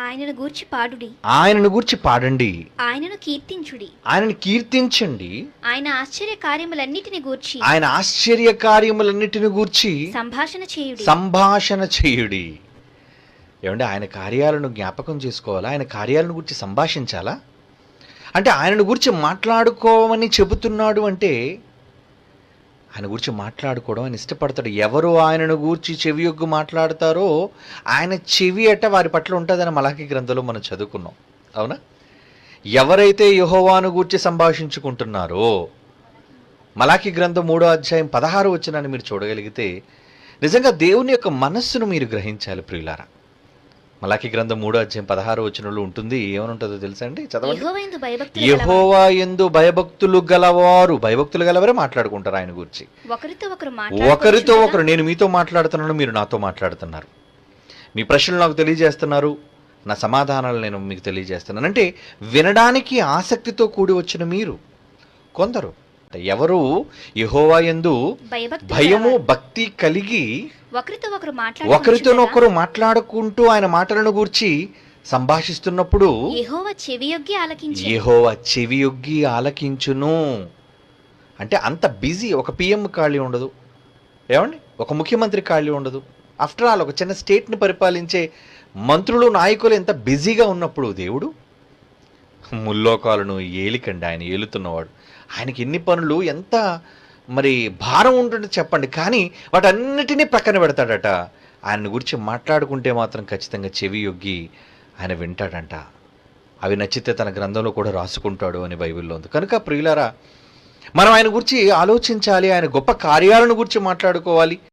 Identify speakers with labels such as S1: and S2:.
S1: ఆయనను గూర్చి పాడుడి,
S2: ఆయనను గూర్చి పాడండి,
S1: ఆయనను కీర్తించుడి,
S2: ఆయనను కీర్తించండి,
S1: ఆయన ఆశ్చర్య కార్యములన్నిటిని గూర్చి
S2: ఆయన ఆశ్చర్య కార్యములన్నిటిని గూర్చి సంభాషణ చేయుడి. ఏమంటే ఆయన కార్యాలను జ్ఞాపకం చేసుకోవాలా? ఆయన కార్యాలను గురించి సంభాషించాలా? అంటే ఆయనను గురించి మాట్లాడుకోమని చెబుతున్నాడు అంటే ఆయన గురించి మాట్లాడుకోవడం ఆయన ఇష్టపడతాడు. ఎవరు ఆయనను గూర్చి చెవియొగ్గు మాట్లాడతారో ఆయన చెవి అట్ట వారి పట్ల ఉంటుందని మలాకి గ్రంథంలో మనం చదువుకున్నాం, అవునా? ఎవరైతే యెహోవాను గూర్చి సంభాషించుకుంటున్నారో, మలాకి గ్రంథం 3:16 వచనాన్ని మీరు చూడగలిగితే నిజంగా దేవుని యొక్క మనస్సును మీరు గ్రహించాలి ప్రియులారా. మలాకి గ్రంథం 3:16 వచనంలో ఉంటుంది. ఏమని ఉంటుందో తెలుసా అండి? చదవండి. యెహోవా యందు భయభక్తులు గలవారే మాట్లాడుకుంటారు ఆయన గురించి. ఒకరితో ఒకరు నేను మీతో మాట్లాడుతున్నాను, మీరు నాతో మాట్లాడుతున్నారు, మీ ప్రశ్నలు నాకు తెలియజేస్తున్నారు, నా సమాధానాలు నేను మీకు తెలియజేస్తున్నాను. అంటే వినడానికి ఆసక్తితో కూడి వచ్చిన మీరు కొందరు, ఎవరు యెహోవా యందు భయము భక్తి కలిగి ఒకరితోనొకరు మాట్లాడుకుంటూ ఆయన మాటలను గూర్చి సంభాషిస్తున్నప్పుడు
S1: యెహోవా
S2: చెవియొగ్గి ఆలకించును. అంటే అంత బిజీ. ఒక పిఎం ఖాళీ ఉండదు, ఏమండి? ఒక ముఖ్యమంత్రి ఖాళీ ఉండదు. ఆఫ్టర్ ఆల్ ఒక చిన్న స్టేట్ని పరిపాలించే మంత్రులు నాయకులు ఎంత బిజీగా ఉన్నప్పుడు దేవుడు ముల్లోకాలను ఏలికండి. ఆయన ఏలుతున్నవాడు. ఆయనకి ఎన్ని పనులు, ఎంత మరి భారం ఉంటుంది చెప్పండి. కానీ వాటన్నిటినీ ప్రక్కన పెడతాడట. ఆయన గురించి మాట్లాడుకుంటే మాత్రం ఖచ్చితంగా చెవి యొగ్గి ఆయన వింటాడంట. అవి నచ్చితే తన గ్రంథంలో కూడా రాసుకుంటాడు అని బైబిల్లో ఉంది. కనుక ప్రియులారా, మనం ఆయన గురించి ఆలోచించాలి, ఆయన గొప్ప కార్యాలను గురించి మాట్లాడుకోవాలి.